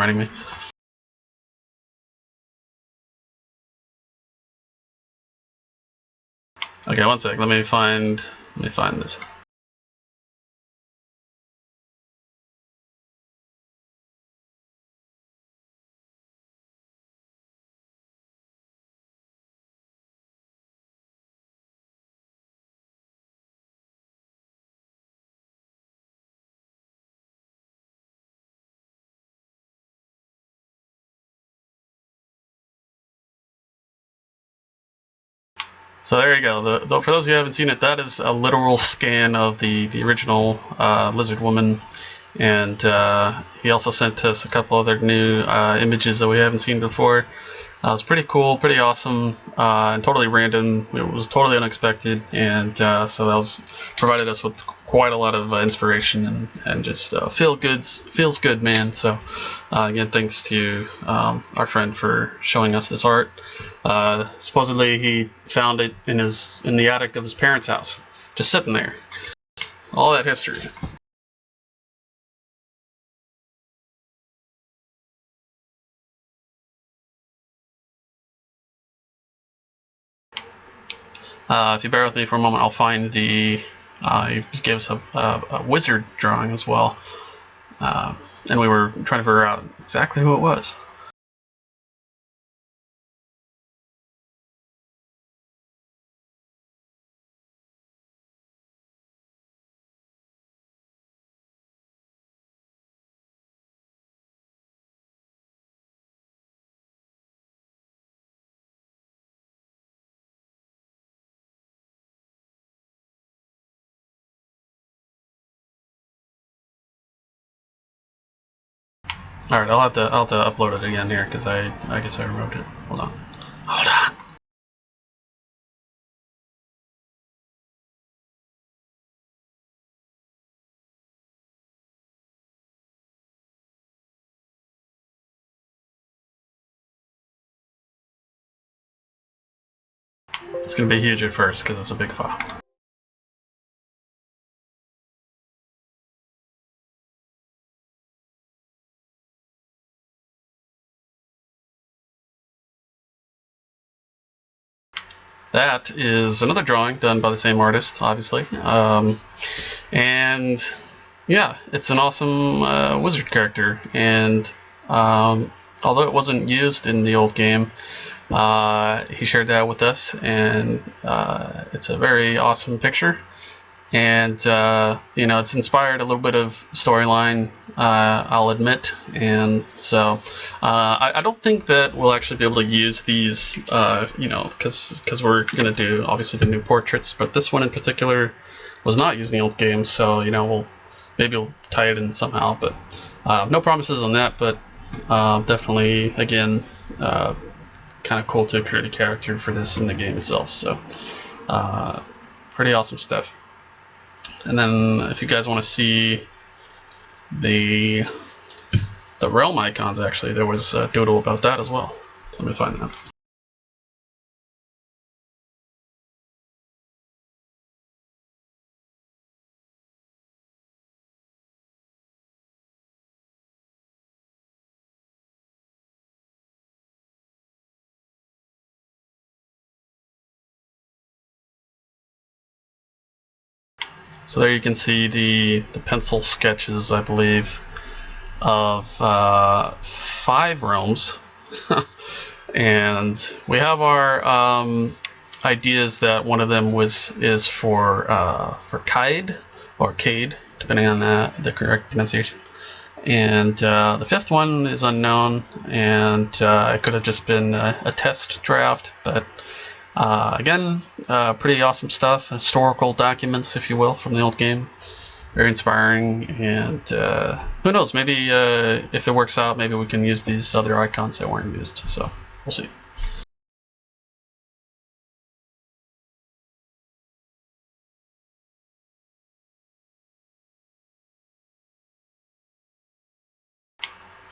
reminding me. Okay, one sec. Let me find this. So there you go. For those of you who haven't seen it, that is a literal scan of the original Lizard Woman, and he also sent us a couple other new images that we haven't seen before. It was pretty cool, pretty awesome, and totally random. It was totally unexpected, and so that provided us with quite a lot of inspiration and just feels good, man. So again, thanks to our friend for showing us this art. Supposedly he found it in the attic of his parents' house, just sitting there. All that history. If you bear with me for a moment, I'll find he gives a wizard drawing as well, and we were trying to figure out exactly who it was. Alright, I'll have to upload it again here because I guess I removed it. Hold on. It's gonna be huge at first because it's a big file. That is another drawing done by the same artist, obviously. And yeah, it's an awesome wizard character. And although it wasn't used in the old game, he shared that with us, and it's a very awesome picture. And it's inspired a little bit of storyline, I'll admit, and so I don't think that we'll actually be able to use these, because we're gonna do obviously the new portraits, but this one in particular was not used in the old game, so maybe we'll tie it in somehow, but no promises on that. But definitely, again, kind of cool to create a character for this in the game itself. So pretty awesome stuff. And then if you guys want to see the realm icons, actually, there was a doodle about that as well. So let me find that. So there you can see the pencil sketches, I believe, of 5 realms. And we have our ideas that one of them is for Kaid, or Cade, depending on the correct pronunciation. And the 5th one is unknown, and it could have just been a test draft, but again, pretty awesome stuff. Historical documents, if you will, from the old game. Very inspiring, and who knows, maybe if it works out, maybe we can use these other icons that weren't used, so we'll see.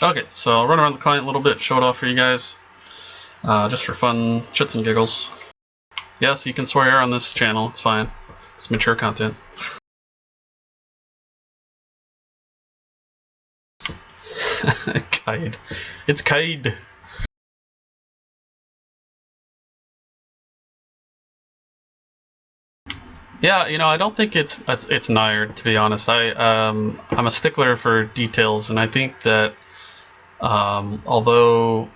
Okay, so I'll run around the client a little bit, show it off for you guys, just for fun, shits and giggles. Yes, you can swear on this channel, it's fine. It's mature content. Kaid. It's Kaid. Yeah, you know, I don't think it's Naired, to be honest. I'm a stickler for details, and I think that although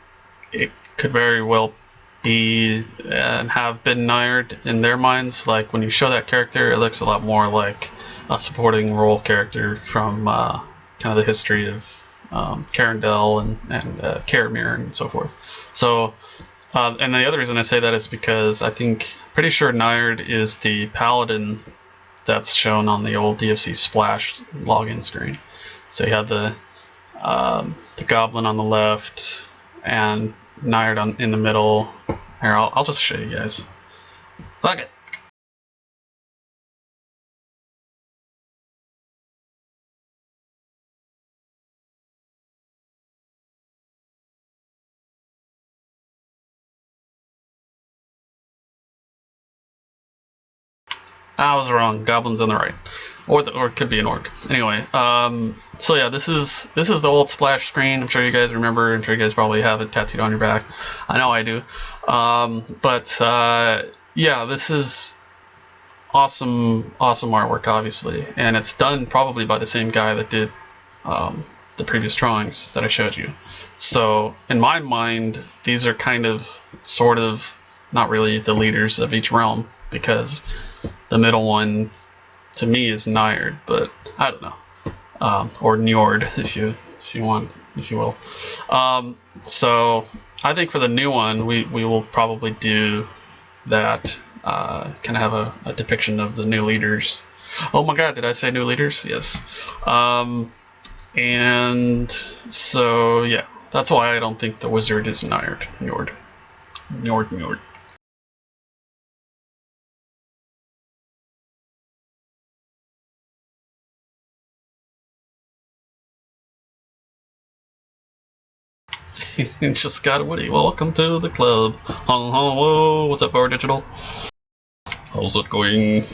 it could very well be and have been Naired in their minds, like when you show that character, it looks a lot more like a supporting role character from kind of the history of Carindel and Karamir and so forth. So. And the other reason I say that is because I think, pretty sure Naired is the paladin that's shown on the old DFC Splash login screen. So you have the goblin on the left and Naired in the middle. Here, I'll just show you guys. Fuck it. I was wrong. Goblin's on the right, or it could be an orc. Anyway, so yeah, this is the old Splash screen. I'm sure you guys remember. I'm sure you guys probably have it tattooed on your back. I know I do. Yeah, this is awesome artwork, obviously, and it's done probably by the same guy that did the previous drawings that I showed you. So in my mind, these are kind of, sort of, not really the leaders of each realm, because the middle one, to me, is Naired, but I don't know, or Njord, if you want, if you will. So I think for the new one, we will probably do that. Kind of have a depiction of the new leaders. Oh my God, did I say new leaders? Yes. And so yeah, that's why I don't think the wizard is Njord. It's just got Woody. Welcome to the club. Hello, what's up, Power Digital? How's it going?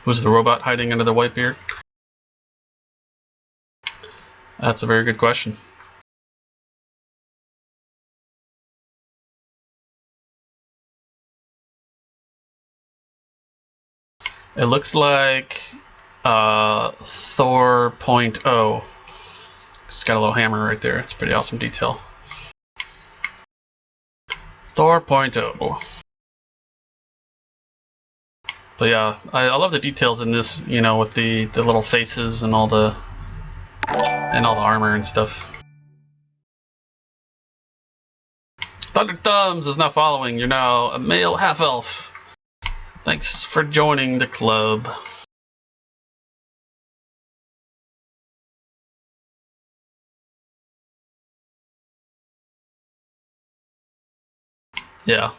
Who's the robot hiding under the white beard? That's a very good question. It looks like Thor 0.0. It's got a little hammer right there. It's a pretty awesome detail. Thor 0.0. But yeah, I love the details in this, you know, with the little faces and all the armor and stuff. Thunder Thumbs is now following. You're now a male half-elf. Thanks for joining the club. Yeah.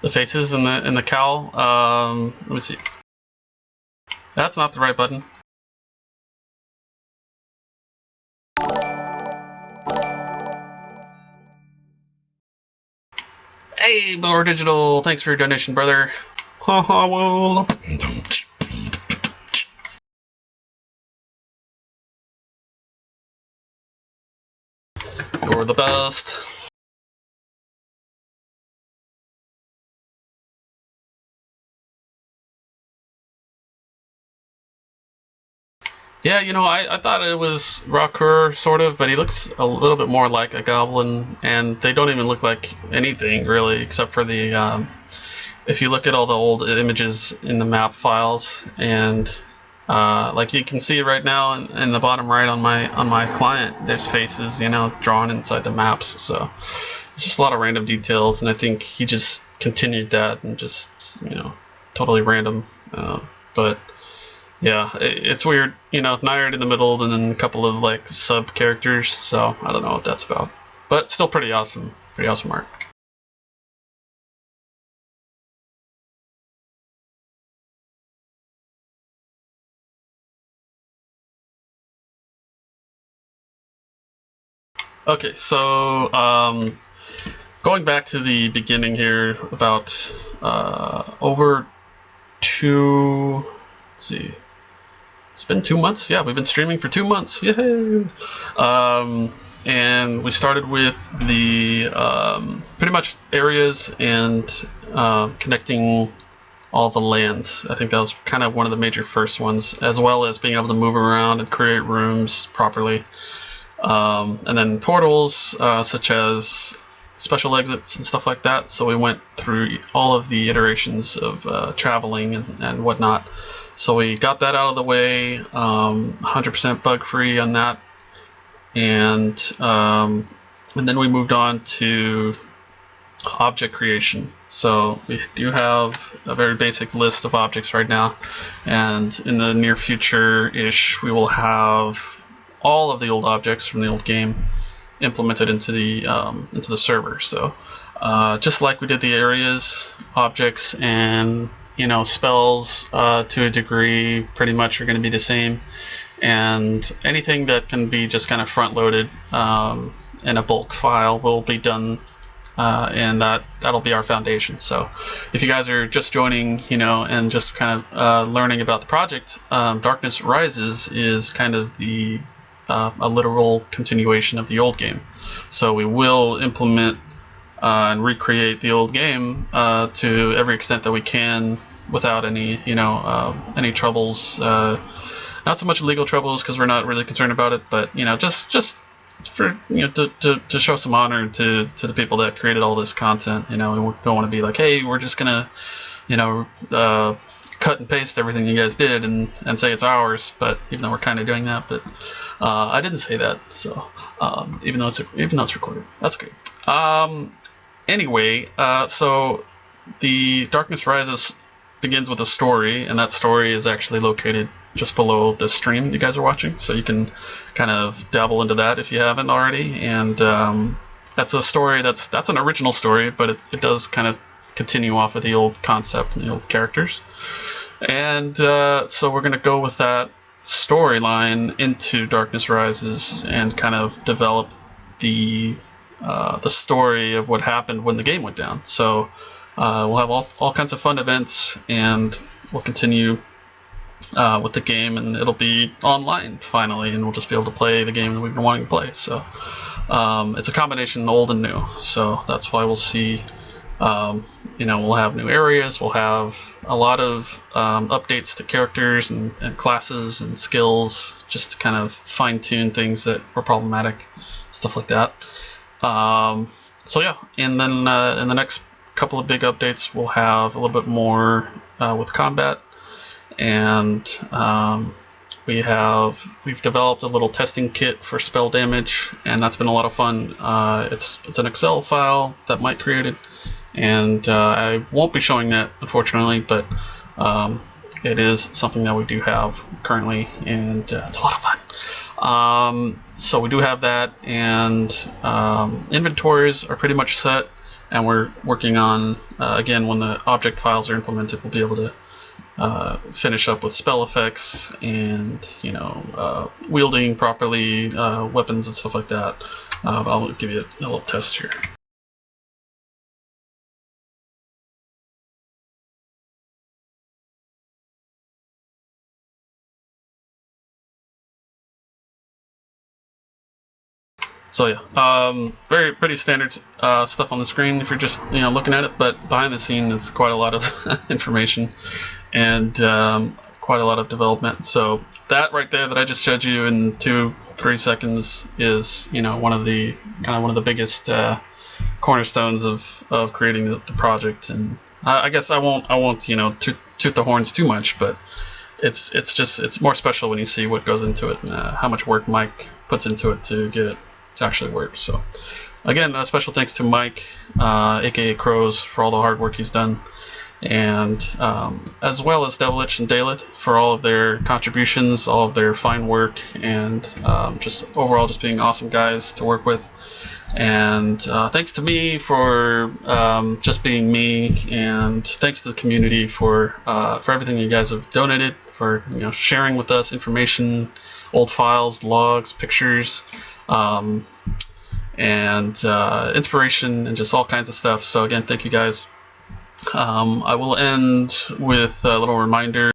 The faces and the cowl. Let me see. That's not the right button. Hey, Power Digital, thanks for your donation, brother. Haha, well. You're the best. Yeah, you know, I thought it was Rakur, sort of, but he looks a little bit more like a goblin, and they don't even look like anything, really, except for the, if you look at all the old images in the map files, and, like you can see right now in the bottom right on my client, there's faces, you know, drawn inside the maps, so it's just a lot of random details, and I think he just continued that and just, you know, totally random, but... Yeah, it's weird, you know, Naired in the middle and then a couple of like sub characters, so I don't know what that's about. But still pretty awesome art. Okay, so going back to the beginning here, about over see. It's been 2 months. Yeah, we've been streaming for 2 months. Yay! And we started with the pretty much areas and connecting all the lands. I think that was kind of one of the major first ones, as well as being able to move around and create rooms properly. And then portals, such as special exits and stuff like that. So we went through all of the iterations of traveling and whatnot. So we got that out of the way, 100% bug free on that, and then we moved on to object creation. So we do have a very basic list of objects right now, and in the near future-ish, we will have all of the old objects from the old game implemented into the server. So just like we did the areas, objects, and spells to a degree pretty much are going to be the same, and anything that can be just kind of front loaded in a bulk file will be done, and that'll be our foundation. So if you guys are just joining, and just kind of learning about the project, Darkness Rises is kind of a literal continuation of the old game. So we will implement and recreate the old game to every extent that we can without any any troubles. Not so much legal troubles, because we're not really concerned about it, but just for to show some honor to the people that created all this content. We don't want to be like, hey, we're just gonna cut and paste everything you guys did and say it's ours. But even though we're kind of doing that, but I didn't say that. So even though it's recorded, that's okay. Anyway, so the Darkness Rises begins with a story, and that story is actually located just below the stream you guys are watching, so you can kind of dabble into that if you haven't already. And that's a story that's an original story, but it does kind of continue off of the old concept and the old characters. And so we're going to go with that storyline into Darkness Rises and kind of develop the story of what happened when the game went down. So we'll have all kinds of fun events, and we'll continue with the game, and it'll be online finally, and we'll just be able to play the game that we've been wanting to play. So it's a combination old and new, so that's why we'll see we'll have new areas, we'll have a lot of updates to characters and classes and skills, just to kind of fine-tune things that were problematic, stuff like that. So yeah, and then in the next couple of big updates, we'll have a little bit more with combat, and we've developed a little testing kit for spell damage, and that's been a lot of fun. It's an Excel file that Mike created, and I won't be showing that, unfortunately, but it is something that we do have currently, and it's a lot of fun. So we do have that, and inventories are pretty much set, and we're working on, again, when the object files are implemented, we'll be able to finish up with spell effects and wielding properly weapons and stuff like that. I'll give you a little test here. So yeah, pretty standard stuff on the screen if you're just looking at it, but behind the scene it's quite a lot of information and quite a lot of development. So that right there that I just showed you in 2-3 seconds is one of the biggest cornerstones of creating the project. And I guess I won't toot the horns too much, but it's more special when you see what goes into it and how much work Mike puts into it to get it to actually work. So again, a special thanks to Mike, aka Crows, for all the hard work he's done, and as well as Devilich and Daleth for all of their contributions, all of their fine work, and just overall just being awesome guys to work with. And thanks to me for just being me, and thanks to the community for everything you guys have donated, for sharing with us information, old files, logs, pictures, and inspiration, and just all kinds of stuff. So again, thank you guys. I will end with a little reminder.